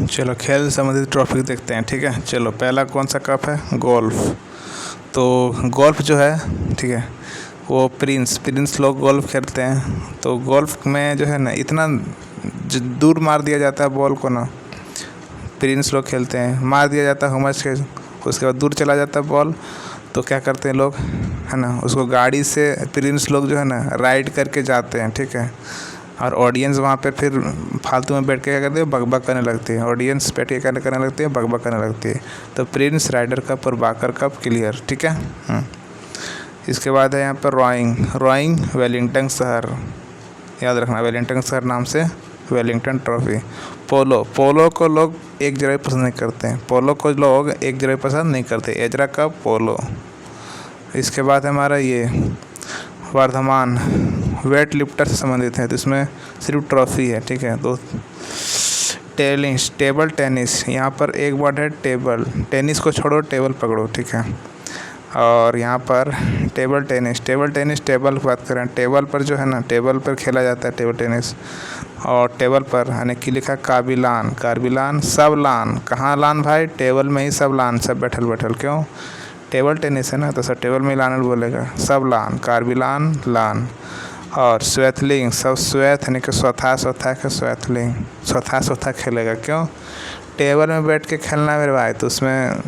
चलो खेल संबंधित ट्रॉफी देखते हैं। ठीक है, चलो पहला कौन सा कप है? गोल्फ। तो गोल्फ जो है, ठीक है, वो प्रिंस लोग गोल्फ खेलते हैं। तो गोल्फ में जो है ना, इतना दूर मार दिया जाता है बॉल को ना, प्रिंस लोग खेलते हैं, मार दिया जाता है हुमच के, उसके बाद दूर चला जाता है बॉल। तो क्या करते हैं लोग, है ना, उसको गाड़ी से प्रिंस लोग जो है ना राइड करके जाते हैं। ठीक है, और ऑडियंस वहाँ पे फिर फालतू में बैठ के क्या करती है, बकबक करने लगती है। ऑडियंस बैठ के करने लगती है, बकबक करने लगती है। तो प्रिंस, राइडर कप और बाकर कप क्लियर। ठीक है। इसके बाद है यहाँ पर रॉइंग वेलिंगटन शहर, याद रखना, वेलिंगटन शहर नाम से वेलिंगटन ट्रॉफी। पोलो को लोग एक जगह पसंद नहीं करते हैं, पोलो को लोग एक जगह पसंद नहीं करते, एजरा कप, पोलो। इसके बाद हमारा ये वर्धमान वेट लिफ्टर से संबंधित है, तो इसमें सिर्फ ट्रॉफी है। ठीक है, तो टेबल टेनिस, यहाँ पर एक वर्ड है टेबल, टेनिस को छोड़ो, टेबल पकड़ो। ठीक है, और यहाँ पर टेबल टेनिस टेबल की बात करें, टेबल पर जो है ना, टेबल पर खेला जाता है टेबल टेनिस। और टेबल पर यानी कि लिखा कारबिलान सब लान, कहाँ लान भाई? टेबल में ही सब लान, सब बैठल। क्यों? टेबल टेनिस है ना, तो सब टेबल में ही लान बोलेगा, सब लान, कारबिलान लान। और स्वैथलिंग, सब स्वैथ यानी कि स्वथा के स्वैथलिंग, स्वथा खेलेगा। क्यों? टेबल में बैठ के खेलना है मेरे भाई, तो उसमें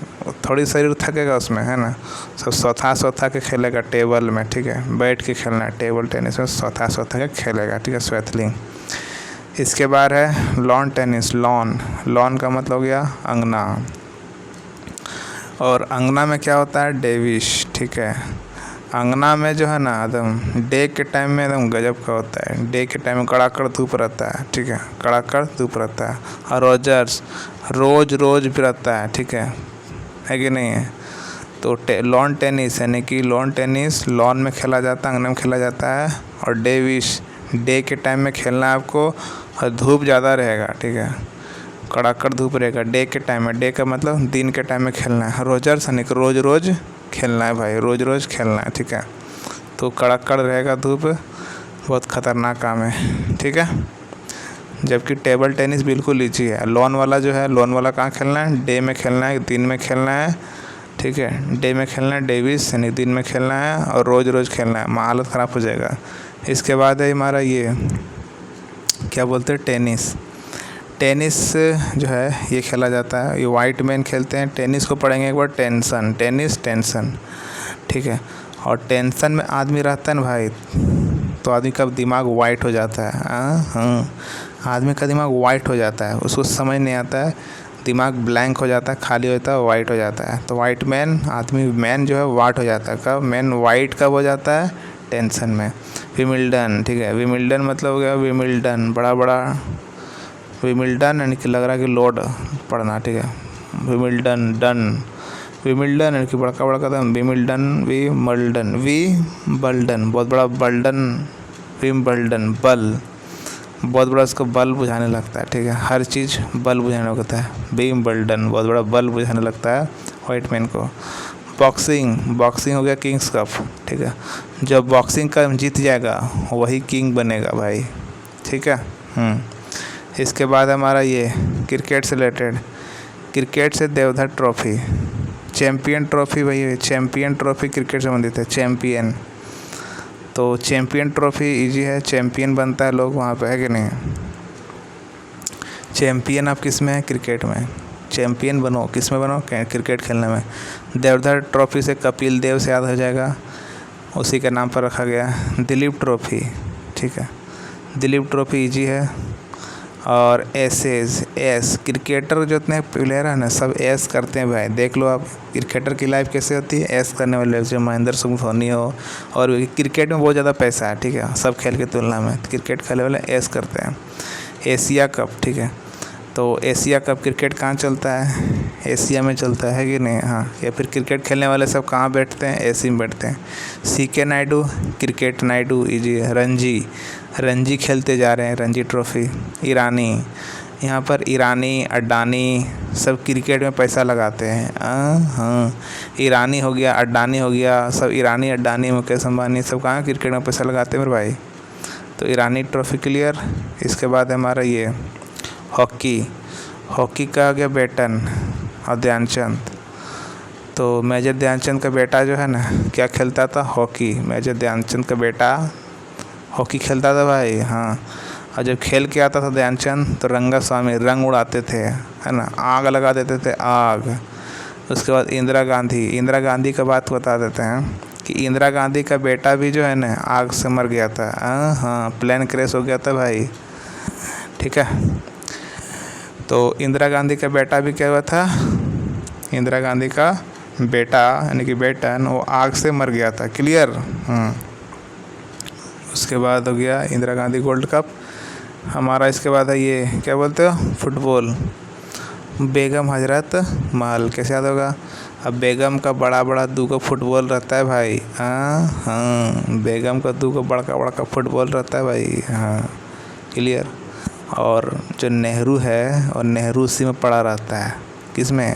थोड़ी शरीर थकेगा उसमें, है ना। सब स्वथा के खेलेगा टेबल में। ठीक है, बैठ के खेलना है टेबल टेनिस में, स्वथा के खेलेगा। ठीक है, स्वैथलिंग। इसके बाद है लॉन टेनिस, लॉन का मतलब हो गया अंगना, और अंगना में क्या होता है? डेविश। ठीक है, अंगना में जो है ना, एकदम डे के टाइम में एकदम गजब का होता है, डे के टाइम में कड़ाकड़ धूप रहता है। ठीक है, कड़ाकड़ धूप रहता है। और रोजर्स, रोज भी रहता है। ठीक है कि नहीं है? तो लॉन टेनिस यानी कि लॉन टेनिस लॉन में खेला जाता है, अंगना में खेला जाता है। और डेविश, डे के टाइम में खेलना है आपको, और धूप ज़्यादा रहेगा। ठीक है, कड़ाकड़ धूप रहेगा डे के टाइम में, डे का मतलब दिन के टाइम में खेलना है। रोजर्स यानी कि रोज़ खेलना है भाई, रोज़ खेलना है। ठीक है, तो कड़ाकड़ रहेगा धूप, बहुत ख़तरनाक काम है। ठीक है, जबकि टेबल टेनिस बिल्कुल ईजी है। लॉन वाला जो है, लॉन वाला कहाँ खेलना है? डे में खेलना है, दिन में खेलना है। ठीक है, डे में खेलना है डेविस यानी दिन में खेलना है, और रोज़ खेलना है, हालत ख़राब हो जाएगा। इसके बाद है हमारा ये क्या बोलते हैं, टेनिस जो है ये खेला जाता है, ये वाइट मैन खेलते हैं। टेनिस को पढ़ेंगे एक बार, टेंसन। ठीक है, और टेंशन में आदमी रहता है ना भाई, तो आदमी का दिमाग वाइट हो जाता है। हाँ, आदमी का दिमाग वाइट हो जाता है, उसको समझ नहीं आता है, दिमाग ब्लैंक हो जाता है, खाली होता है, वाइट हो जाता है। तो वाइट मैन, आदमी मैन जो है वाइट हो जाता है। कब मैन वाइट कब हो जाता है? टेंशन में। विमिल्टन, ठीक है, विमिल्टन मतलब हो गया विमिल्टन, बड़ा विमिल्टन यानी कि लग रहा है कि लोड पड़ना। ठीक है, विमिल्टन यानी कि बड़का था, विम्बल्डन बहुत बड़ा, बल्डन, विम्बल्डन बल, बहुत बड़ा, इसको बल बुझाने लगता है। ठीक है, हर चीज़ बल बुझाने लगता है। विम्बल्डन बहुत बड़ा बल बुझाने लगता है वाइट मैन को। बॉक्सिंग हो गया किंग्स कप। ठीक है, जो बॉक्सिंग का जीत जाएगा वही किंग बनेगा भाई। ठीक है। इसके बाद हमारा ये क्रिकेट से रिलेटेड, क्रिकेट से देवधर ट्रॉफी, चैम्पियन ट्रॉफी, वही चैम्पियन ट्रॉफी क्रिकेट से संबंधित है, चैम्पियन। तो चैम्पियन ट्रॉफी इजी है, चैम्पियन बनता है लोग वहाँ पे, है कि नहीं? चैम्पियन आप किस में है? क्रिकेट में। चैम्पियन बनो, किस में बनो? क्रिकेट खेलने में। देवधर ट्रॉफी से कपिल देव से याद हो जाएगा, उसी के नाम पर रखा गया। दिलीप ट्रॉफी, ठीक है, दिलीप ट्रॉफी इजी है। और एस क्रिकेटर जो इतने प्लेयर हैं ना, सब एस करते हैं भाई, देख लो आप क्रिकेटर की लाइफ कैसे होती है, एस करने वाले, जो महेंद्र सिंह धोनी हो। और क्रिकेट में बहुत ज़्यादा पैसा है। ठीक है, सब खेल की तुलना में क्रिकेट खेलने वाले एस करते हैं। एशिया कप, ठीक है, तो एशिया कप क्रिकेट कहाँ चलता है? एशिया में चलता है कि नहीं? हाँ, या फिर क्रिकेट खेलने वाले सब कहाँ बैठते हैं? एसी में बैठते हैं। CK Naidu, cricket Naidu easy है। रणजी खेलते जा रहे हैं, रणजी ट्रॉफी। ईरानी, यहाँ पर ईरानी, अडानी सब क्रिकेट में पैसा लगाते हैं। हाँ, ईरानी हो गया, अडानी हो गया, सब ईरानी, अडानी, मुकेश अंबानी सब कहाँ क्रिकेट में पैसा लगाते हैं मेरे भाई। तो ईरानी ट्रॉफी क्लियर। इसके बाद हमारा ये हॉकी का आ गया बैटन और ध्यानचंद। तो मेजर ध्यानचंद का बेटा जो है ना क्या खेलता था, हॉकी। मेजर ध्यानचंद का बेटा हॉकी खेलता था भाई, हाँ। और जब खेल के आता था ध्यानचंद तो रंगास्वामी रंग उड़ाते थे, है ना, आग लगा देते थे, आग। उसके बाद इंदिरा गांधी का बात बता देते हैं कि इंदिरा गांधी का बेटा भी जो है ना आग से मर गया था। हाँ, प्लेन क्रैश हो गया था भाई, ठीक है। तो इंदिरा गांधी का बेटा भी क्या हुआ था, इंदिरा गांधी का बेटा यानी कि बेटन वो आग से मर गया था, क्लियर। उसके बाद हो गया इंदिरा गांधी गोल्ड कप हमारा। इसके बाद है ये क्या बोलते हो, फुटबॉल, बेगम हजरत महल, कैसे याद होगा। अब बेगम का बड़ा बड़ा 2 फुटबॉल रहता है भाई, हाँ, बेगम का 2 बड़का बड़का फुटबॉल रहता है भाई, हाँ, क्लियर। और जो नेहरू है और नेहरू उसी में पड़ा रहता है, किसमें,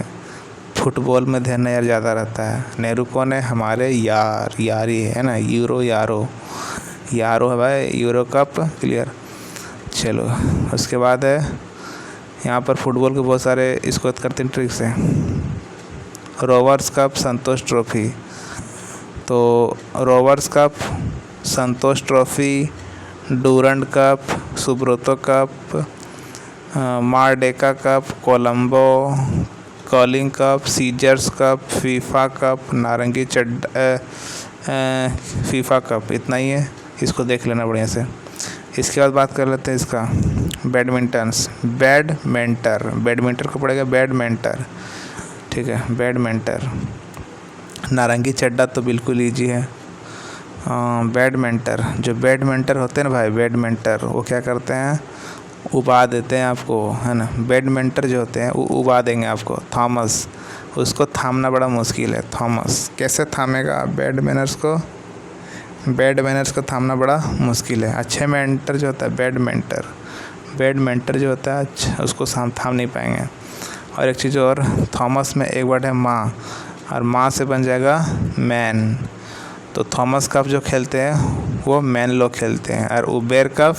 फुटबॉल में ध्यान यार ज़्यादा रहता है। नेहरू कौन है, हमारे यारी है ना, यारो है भाई, यूरो कप, क्लियर। चलो उसके बाद है यहाँ पर फुटबॉल के बहुत सारे इसको करते हैं ट्रिक्स हैं। Rovers Cup, Santosh Trophy. तो Rovers Cup, Santosh Trophy, Durand Cup, Subroto Cup, Merdeka Cup, Colombo, calling Cup, Caesars Cup, FIFA Cup, नारंगी फीफा कप, इतना ही है, इसको देख लेना बढ़िया से। इसके बाद बात कर लेते हैं इसका बैडमिंटर को पड़ेगा बैडमिंटर, ठीक है, बैडमिंटर। नारंगी चड्डा तो बिल्कुल ईजी है। बैडमिंटर, जो बैडमिंटर होते हैं ना भाई, बैडमिंटर वो क्या करते हैं, उबा देते हैं आपको, है ना। बैडमिंटर जो होते हैं वो उबा देंगे आपको। थॉमस, उसको थामना बड़ा मुश्किल है। थॉमस कैसे थामेगा बैडमिनर्स को, बैडमिनर्स को थामना बड़ा मुश्किल है। अच्छे मेंटर जो होता है बैडमिंटर जो होता है अच्छा, उसको थाम नहीं पाएंगे। और एक चीज़ और, थॉमस में एक वर्ड है माँ, और माँ से बन जाएगा मैन। तो थॉमस कप जो खेलते हैं वो मैन लोग खेलते हैं, और उबेर कप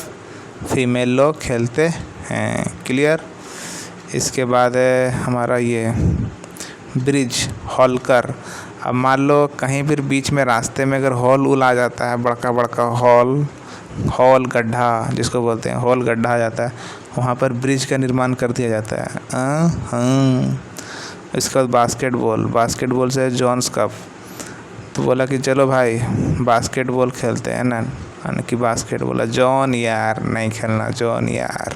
फीमेल लोग खेलते हैं, क्लियर। इसके बाद है हमारा ये ब्रिज, हॉलकर। अब मान लो कहीं भी बीच में रास्ते में अगर हॉल आ जाता है, बड़का बड़का हॉल गड्ढा जिसको बोलते हैं, हॉल गड्ढा आ जाता है, वहाँ पर ब्रिज का निर्माण कर दिया जाता है। इसके बाद बास्केटबॉल से जॉन्स कप। तो बोला कि चलो भाई बास्केटबॉल खेलते हैं ना, यानी कि बास्केटबॉल, जॉन यार नहीं खेलना, जॉन यार।